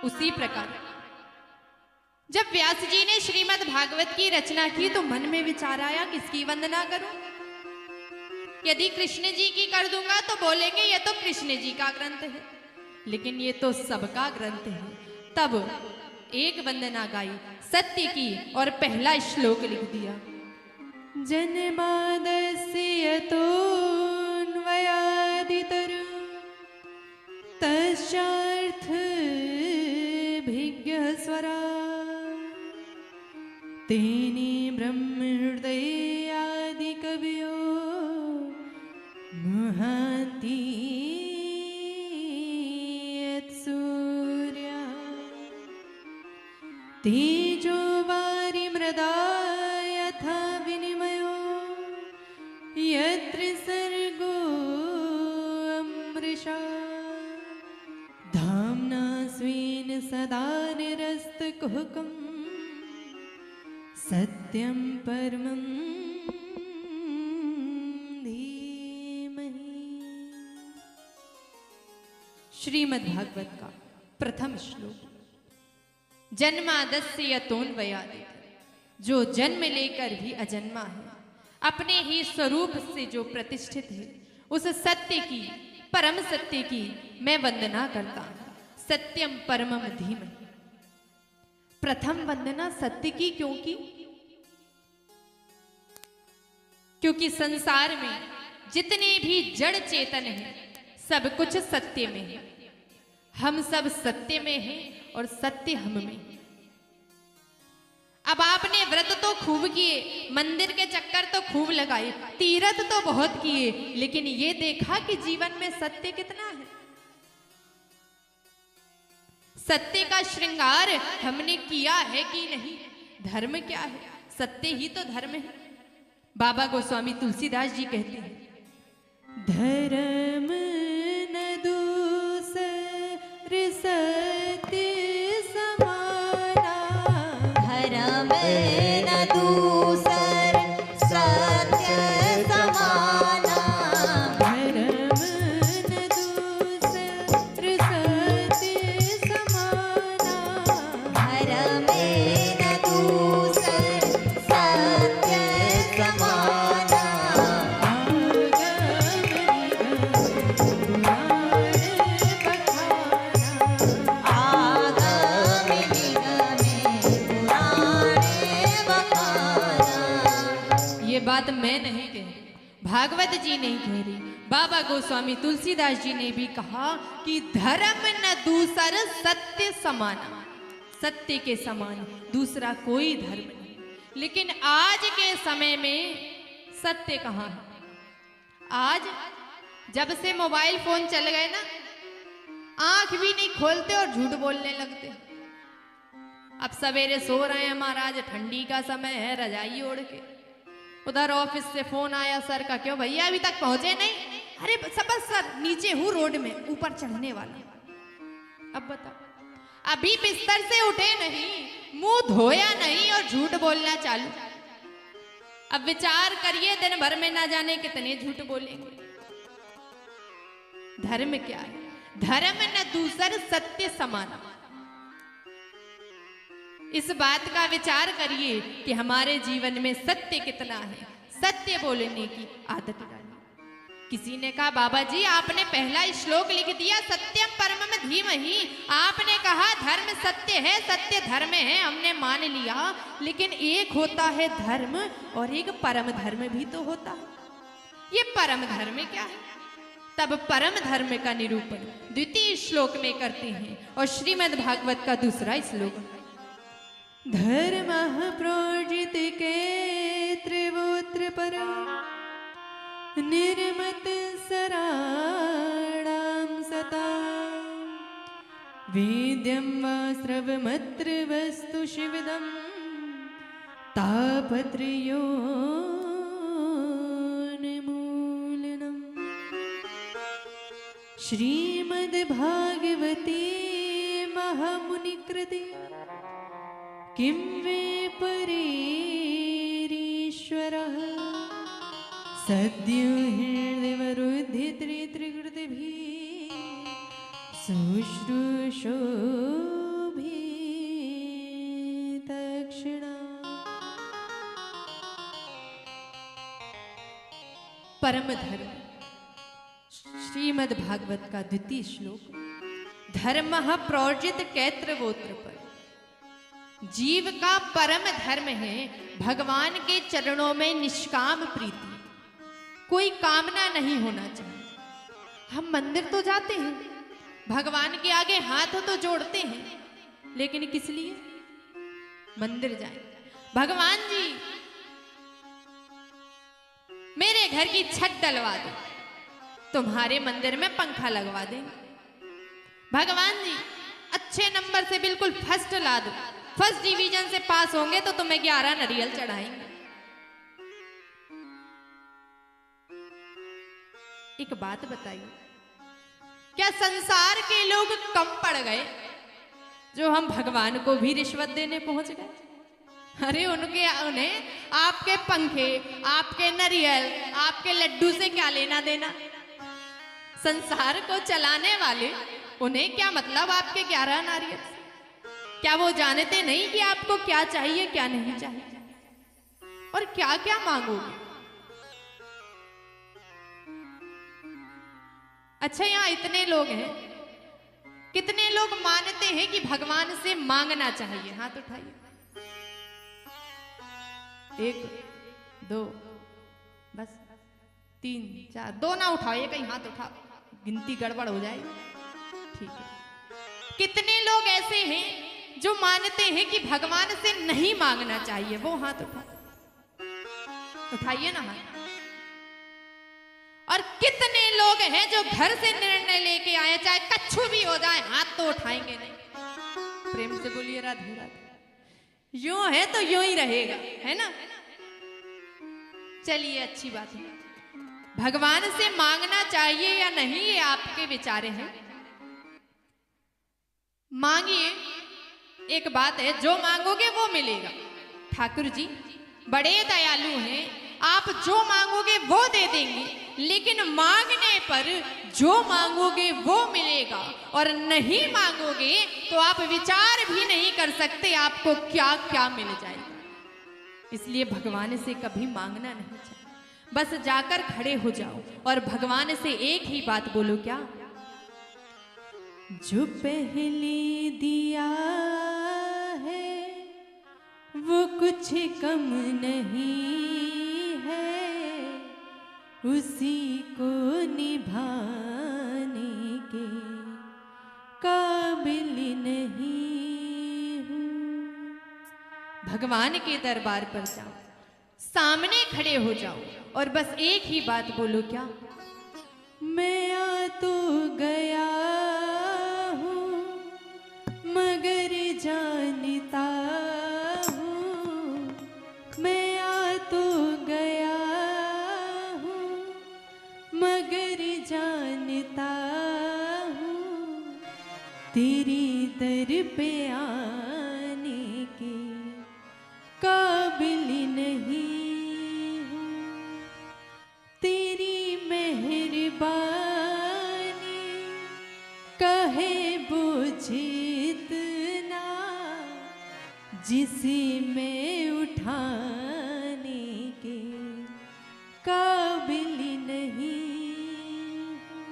उसी प्रकार जब व्यास जी ने श्रीमद् भागवत की रचना की तो मन में विचार आया किसकी वंदना करूं। यदि कृष्ण जी की कर दूंगा तो बोलेंगे ये तो कृष्ण जी का ग्रंथ है, लेकिन ये तो सबका ग्रंथ है। तब एक वंदना गाई सत्य की और पहला श्लोक लिख दिया। जन्मादस्य यतोऽन्वयादितरु तस्यार्थभिज्ञः स्वरा तेने ब्रह्म हृदयादि कवियो महान्ति यत्सूर्या तेजो वारिमृदा यथा विनिमयो यत्र सर्गो अमृषा धाम्ना स्वेन सदा निरस्तकुहकम् सत्यं परमं धीमहि। श्रीमद् भागवत का प्रथम श्लोक। जन्मादस्य यतोऽन्वयादित, जो जन्म लेकर भी अजन्मा है, अपने ही स्वरूप से जो प्रतिष्ठित है, उस सत्य की, परम सत्य की मैं वंदना करता हूं। सत्यम परमम धीमहि। प्रथम वंदना सत्य की क्योंकि संसार में जितने भी जड़ चेतन हैं सब कुछ सत्य में है। हम सब सत्य में हैं और सत्य हम में है। अब आपने व्रत तो खूब किए, मंदिर के चक्कर तो खूब लगाए, तीर्थ तो बहुत किए, लेकिन ये देखा कि जीवन में सत्य कितना है। सत्य का श्रृंगार हमने किया है कि नहीं। धर्म क्या है? सत्य ही तो धर्म है। बाबा गोस्वामी तुलसीदास जी कहते हैं, धर्म न दूसर सत्य समाना, धर्म न दूसर सत्य समाना, धर्म न दूसर सत्य समाना, धर्म न दूसर सत्य समाना, आगम निगम पुराणे बखाना। ये बात मैं नहीं कह रही, भागवत जी नहीं कह रही, बाबा गोस्वामी तुलसीदास जी ने भी कहा कि धर्म न दूसर सत्य समाना, सत्य के समान दूसरा कोई धर्म नहीं। लेकिन आज के समय में सत्य कहाँ है? आज जब से मोबाइल फोन चल गए ना, आंख भी नहीं खोलते और झूठ बोलने लगते। अब सवेरे सो रहे हैं महाराज, ठंडी का समय है, रजाई ओढ़ के। उधर ऑफिस से फोन आया सर का, क्यों भैया अभी तक पहुंचे नहीं? अरे सब सर नीचे हूं रोड में, ऊपर चढ़ने वाला। अब बताओ, अभी बिस्तर से उठे नहीं, मुंह धोया नहीं और झूठ बोलना चालू। अब विचार करिए दिन भर में ना जाने कितने झूठ बोलेंगे। धर्म क्या है? धर्म न दूसर सत्य समाना। इस बात का विचार करिए कि हमारे जीवन में सत्य कितना है। सत्य बोलने की आदत डालिए। किसी ने कहा बाबा जी आपने पहला श्लोक लिख दिया सत्यम परमम धीमहि, आपने कहा धर्म सत्य है, सत्य धर्म है, हमने मान लिया, लेकिन एक होता है धर्म और एक परम धर्म भी तो होता है। ये परम धर्म क्या है? तब परम धर्म का निरूपण द्वितीय श्लोक में करते हैं और श्रीमद् भागवत का दूसरा श्लोक। धर्म प्रोजित के त्रिवोत्र पर निर्मत सराणाम सता वेद्यं वा स्रवमत्र वस्तु शिवदं तापत्रयोन्मूलनम्। श्रीमद्भागवते महामुनिकृते किं वे परेरीश्वरः सद्यो हृदयवरुद्धि त्रिकृतिभिः शुश्रूषो परम धर्म। श्रीमद् भागवत का द्वितीय श्लोक, धर्म प्रोजित कैत्रवोत्र पर। जीव का परम धर्म है भगवान के चरणों में निष्काम प्रीति, कोई कामना नहीं होना चाहिए। हम मंदिर तो जाते हैं, भगवान के आगे हाथ तो जोड़ते हैं, लेकिन किस लिए? मंदिर जाएं, भगवान जी मेरे घर की छत डलवा दो, तुम्हारे मंदिर में पंखा लगवा देंगे। भगवान जी अच्छे नंबर से बिल्कुल फर्स्ट ला दो, फर्स्ट डिवीजन से पास होंगे तो तुम्हें 11 नारियल चढ़ाएंगे। एक बात बताइए, क्या संसार के लोग कम पड़ गए जो हम भगवान को भी रिश्वत देने पहुंच गए? अरे उन्हें आपके पंखे, आपके नारियल, आपके लड्डू से क्या लेना देना? संसार को चलाने वाले, उन्हें क्या मतलब आपके 11 नारियल से? क्या वो जानते नहीं कि आपको क्या चाहिए क्या नहीं चाहिए और क्या क्या मांगोगे? अच्छा, यहां इतने लोग हैं, कितने लोग मानते हैं कि भगवान से मांगना चाहिए? हाथ उठाइए। 1 2 बस 3 4, 2 ना उठाइए, कहीं हाथ उठा, गिनती गड़बड़ हो जाएगी। ठीक है, कितने लोग ऐसे हैं जो मानते हैं कि भगवान से नहीं मांगना चाहिए? वो हाथ उठाइए ना हाथ। और कितने लोग हैं जो घर से निर्णय लेके आए, चाहे कच्छु भी हो जाए, हाथ तो उठाएंगे नहीं। प्रेम से बोलिए राधे राधे। यूं है तो यूं ही रहेगा, है ना? चलिए, अच्छी बात है। भगवान से मांगना चाहिए या नहीं, ये आपके विचार हैं। मांगिए, एक बात है, जो मांगोगे वो मिलेगा। ठाकुर जी बड़े दयालु हैं, आप जो मांगोगे वो दे देंगे, लेकिन मांगने पर जो मांगोगे वो मिलेगा, और नहीं मांगोगे तो आप विचार भी नहीं कर सकते आपको क्या क्या मिल जाएगा। इसलिए भगवान से कभी मांगना नहीं चाहिए। बस जाकर खड़े हो जाओ और भगवान से एक ही बात बोलो, क्या? जो पहले दिया है वो कुछ कम नहीं है, उसी को निभाने के काबिल नहीं हूँ। भगवान के दरबार पर जाओ, सामने खड़े हो जाओ और बस एक ही बात बोलो, क्या? मैं आ तो गया हूँ मगर जानता हूँ, मैं आ तो गया हूँ मगर जानता हूँ, तेरी दर पे आने के काबिल नहीं हूँ। तेरी मेहरबानी कहे बुझे इतना, जिसे मैं उठाने के काबिल नहीं हूँ।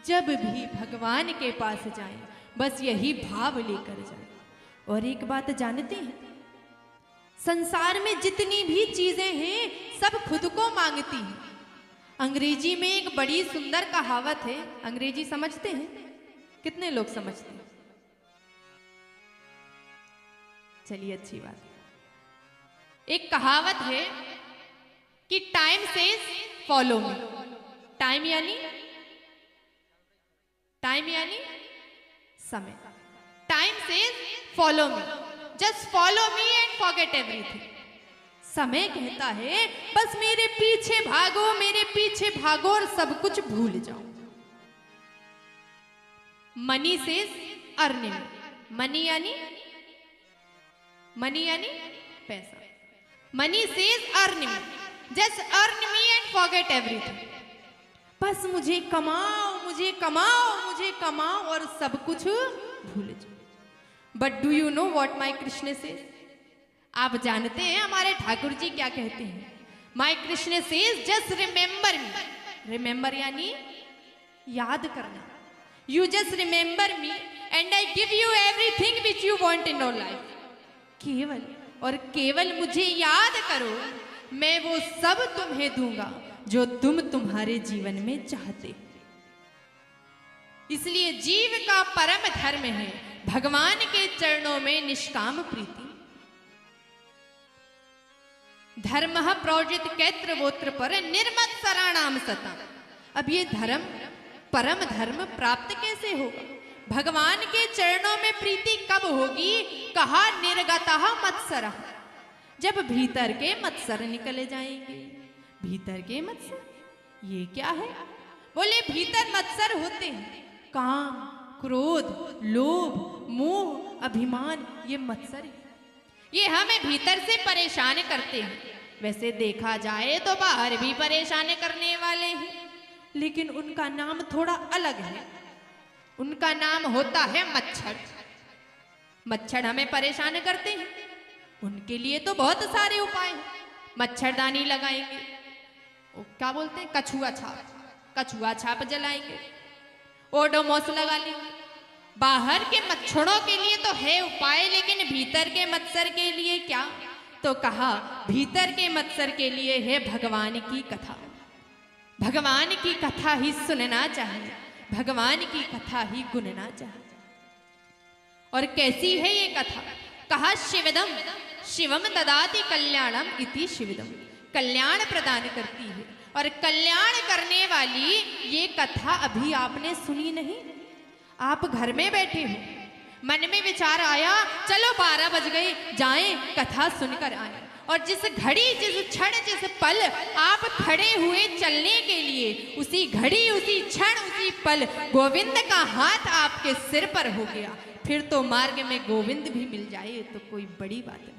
जब भी भगवान के पास जाएं, बस यही भाव लेकर जाएं। और एक बात जानते हैं, संसार में जितनी भी चीजें हैं सब खुद को मांगती हैं। अंग्रेजी में एक बड़ी सुंदर कहावत है, अंग्रेजी समझते हैं? कितने लोग समझते हैं? चलिए, अच्छी बात है। एक कहावत है कि time says follow me. Time यानी समय। Time says follow me, just follow me and forget everything. समय कहता है बस मेरे पीछे भागो, मेरे पीछे भागो और सब कुछ भूल जाओ। मनी सेज अर्न मी। मनी यानी पैसा। Money says earn me, just earn me and forget everything. बस मुझे कमाओ, मुझे कमाओ, मुझे कमाओ और सब कुछ भूल जाओ। But do you know what my Krishna says? आप जानते हैं हमारे ठाकुर जी क्या कहते हैं? My Krishna says just remember me, remember यानी याद करना, you just remember me and I give you everything which you want in your life, केवल और केवल मुझे याद करो, मैं वो सब तुम्हें दूंगा जो तुम तुम्हारे जीवन में चाहते हो। इसलिए जीव का परम धर्म है भगवान के चरणों में निष्काम प्रीति। धर्म प्रोजित कैत्र वोत्र पर निर्मत्सराणाम सता। अब ये धर्म परम धर्म प्राप्त कैसे होगा? भगवान के चरणों में प्रीति कब होगी? कहा निर्गतः मत्सर, जब भीतर के मत्सर निकले जाएंगे। भीतर के मत्सर ये क्या है? बोले भीतर मत्सर होते हैं, काम, क्रोध, लोभ, मोह, अभिमान, ये मत्सर है। ये हमें भीतर से परेशान करते हैं। वैसे देखा जाए तो बाहर भी परेशान करने वाले हैं, लेकिन उनका नाम थोड़ा अलग है। उनका नाम होता है मच्छर। मच्छर हमें परेशान करते हैं, उनके लिए तो बहुत सारे उपाय हैं। मच्छरदानी लगाएंगे, वो क्या बोलते हैं, कछुआ छाप, कछुआ छाप जलाएंगे, ओडोमोस लगा लेंगे। बाहर के मच्छरों के लिए तो है उपाय, लेकिन भीतर के मच्छर के लिए क्या? तो कहा भीतर के मच्छर के लिए है भगवान की कथा। भगवान की कथा ही सुनना चाहिए, भगवान की कथा ही गुनना चाहिए। और कैसी है ये कथा? कहा शिवदम शिवम ददाति कल्याणम इति शिवदम, कल्याण प्रदान करती है। और कल्याण करने वाली ये कथा अभी आपने सुनी नहीं? आप घर में बैठे हो, मन में विचार आया चलो 12 बज गए, जाएं कथा सुनकर आए। और जिस घड़ी, जिस क्षण, जिस पल आप खड़े हुए चलने के लिए, उसी घड़ी, उसी क्षण, उसी पल गोविंद का हाथ आपके सिर पर हो गया, फिर तो मार्ग में गोविंद भी मिल जाए तो कोई बड़ी बात नहीं।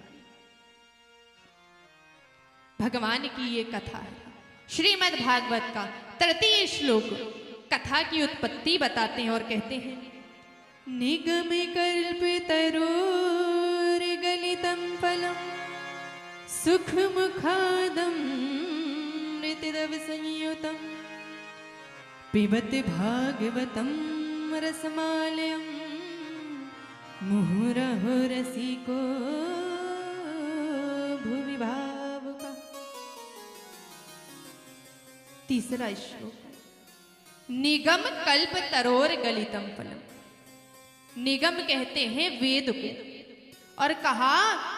भगवान की ये कथा है। श्रीमद् भागवत का 33 श्लोक कथा की उत्पत्ति बताते हैं और कहते हैं, निगम कल्पतरोर गलितं फलम सुख मुखादम मृतदव संयुतम पिबत भागवतम रसमालयम मुहुरहो रसिको भुवि भावुका। तीसरा श्लोक, निगम कल्प तरोर गलितम फलम। निगम कहते हैं वेद को, और कहा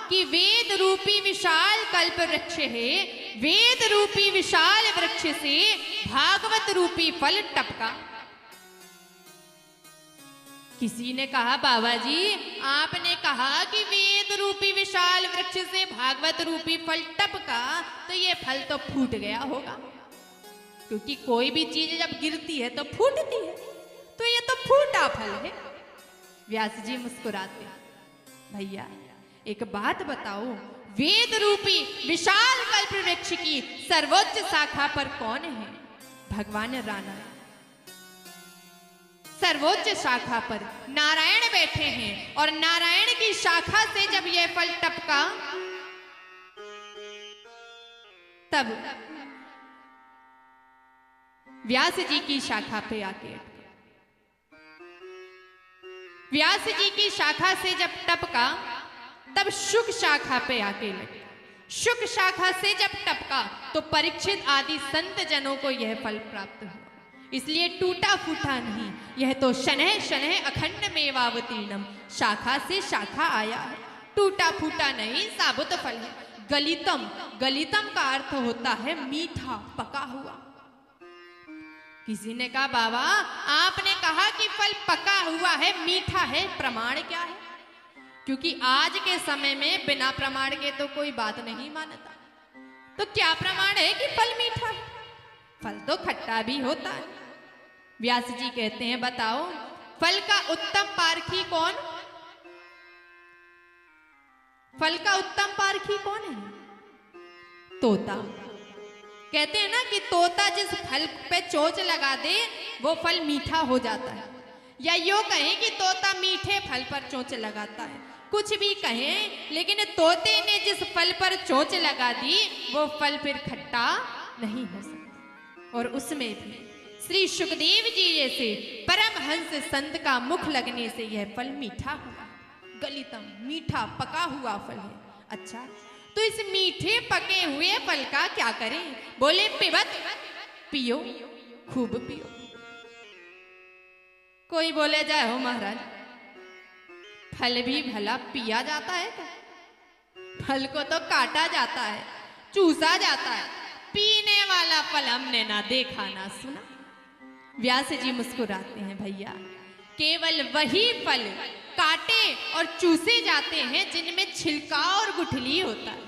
कि वेद रूपी विशाल कल्प वृक्ष है, वेद रूपी विशाल वृक्ष से भागवत रूपी फल टपका। किसी ने कहा बाबा जी आपने कहा कि वेद रूपी विशाल वृक्ष से भागवत रूपी फल टपका, तो ये फल तो फूट गया होगा, क्योंकि कोई भी चीज जब गिरती है तो फूटती है, तो ये तो फूटा फल है। व्यास जी मुस्कुराते, भैया एक बात बताओ, वेद रूपी विशाल कल्प वृक्ष की सर्वोच्च शाखा पर कौन है? भगवान राणा। सर्वोच्च शाखा पर नारायण बैठे हैं, और नारायण की शाखा से जब यह फल टपका, तब व्यास जी की शाखा पे आके व्यास जी की शाखा से जब टपका, तब शुक शाखा पे आके लगे। शुक शाखा से जब टपका तो परीक्षित आदि संत जनों को यह फल प्राप्त हुआ। इसलिए टूटा फूटा नहीं, यह तो शनह शनह अखंड मेवावतीर्णम, शाखा से शाखा आया है, टूटा फूटा नहीं, साबुत फल है। गलितम, गलितम का अर्थ होता है मीठा, पका हुआ। किसी ने कहा बाबा आपने कहा कि फल पका हुआ है, मीठा है, प्रमाण क्या है? क्योंकि आज के समय में बिना प्रमाण के तो कोई बात नहीं मानता। तो क्या प्रमाण है कि फल मीठा है? फल तो खट्टा भी होता है। व्यास जी कहते हैं बताओ फल का उत्तम पारखी कौन? फल का उत्तम पारखी कौन है? तोता। कहते हैं ना कि तोता जिस फल पे चोंच लगा दे वो फल मीठा हो जाता है, या यो कहें कि तोता मीठे फल पर चोंच लगाता है, कुछ भी कहें, लेकिन तोते ने जिस फल पर चोंच लगा दी वो फल फिर खट्टा नहीं हो सकता। और उसमें भी श्री सुखदेव जी जैसे परमहंस संत का मुख लगने से यह फल मीठा हुआ, गलितम मीठा पका हुआ फल है। अच्छा, तो इस मीठे पके हुए फल का क्या करें? बोले पिबत, पियो, खूब पियो। कोई बोले जाए हो महाराज, फल भी भला पिया जाता है क्या? फल को तो काटा जाता है, चूसा जाता है, पीने वाला फल हमने ना देखा ना सुना। व्यास जी मुस्कुराते हैं, भैया केवल वही फल काटे और चूसे जाते हैं जिनमें छिलका और गुठली होता है,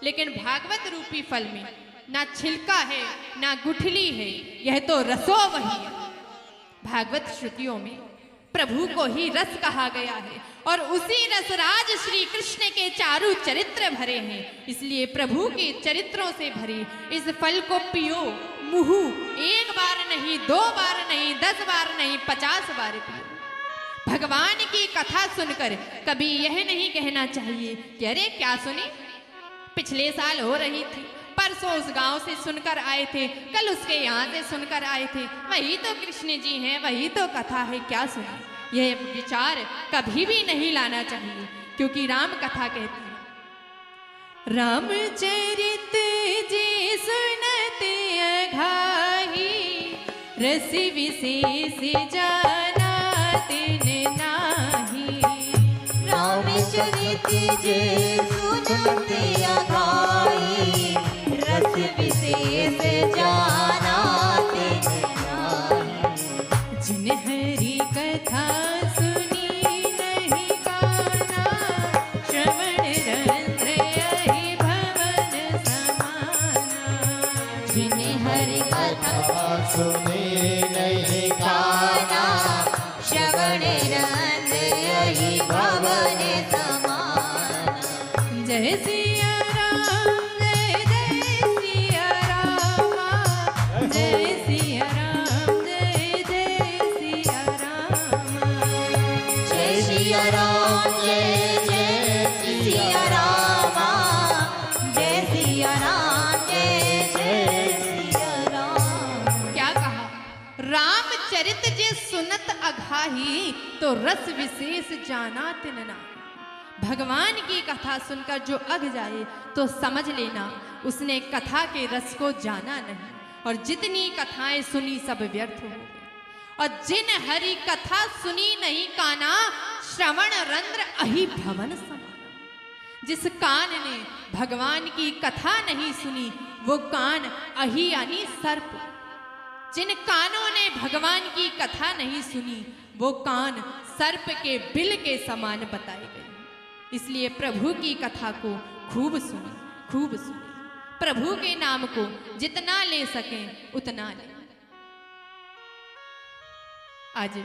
लेकिन भागवत रूपी फल में ना छिलका है ना गुठली है, यह तो रसो वही है। भागवत श्रुतियों में प्रभु को ही रस कहा गया है और उसी रसराज श्री कृष्ण के चारु चरित्र भरे हैं, इसलिए प्रभु के चरित्रों से भरे इस फल को पियो, मुहु, एक बार नहीं, 2 बार नहीं, 10 बार नहीं, 50 बार पियो। भगवान की कथा सुनकर कभी यह नहीं कहना चाहिए कि अरे क्या सुनी, पिछले साल हो रही थी, परसों उस गांव से सुनकर आए थे, कल उसके यहाँ से सुनकर आए थे, वही तो कृष्ण जी हैं, वही तो कथा है, क्या सुनी। यह विचार कभी भी नहीं लाना चाहिए, क्योंकि राम कथा कहती है, रामचरित जी सुनते अघाही, रस विशेष जाना तिन नाही। रामचरित जी सुनते अघाही, रस विशेष जाना तिन नाही। जिन हरि कथा सुनी नहीं गाना, श्रवण रंध्र यही भवन समाना। जिन हरि कथा सुने नहीं गाना, श्रवण रंध्र यही भवन समाना। जय सिया राम, जय जय सिया रामा, जय सिया राम, जय जय सिया रामा। जय सिया राम, जय जय सिया रामा, जय सिया राम, जय जय सिया राम। क्या कहा? रामचरित जे सुनत अघाही, तो रस विशेष जाना तिन नाही। भगवान की कथा सुनकर जो अघ जाए तो समझ लेना उसने कथा के रस को जाना नहीं, और जितनी कथाएं सुनी सब व्यर्थ हो गई। और जिन हरि कथा सुनी नहीं काना, श्रवण रंध्र अहि भवन समाना। जिस कान ने भगवान की कथा नहीं सुनी वो कान अहि यानी सर्प, जिन कानों ने भगवान की कथा नहीं सुनी वो कान सर्प के बिल के समान बताए गए। इसलिए प्रभु की कथा को खूब सुने, खूब सुने, प्रभु के नाम को जितना ले सकें उतना ले। आज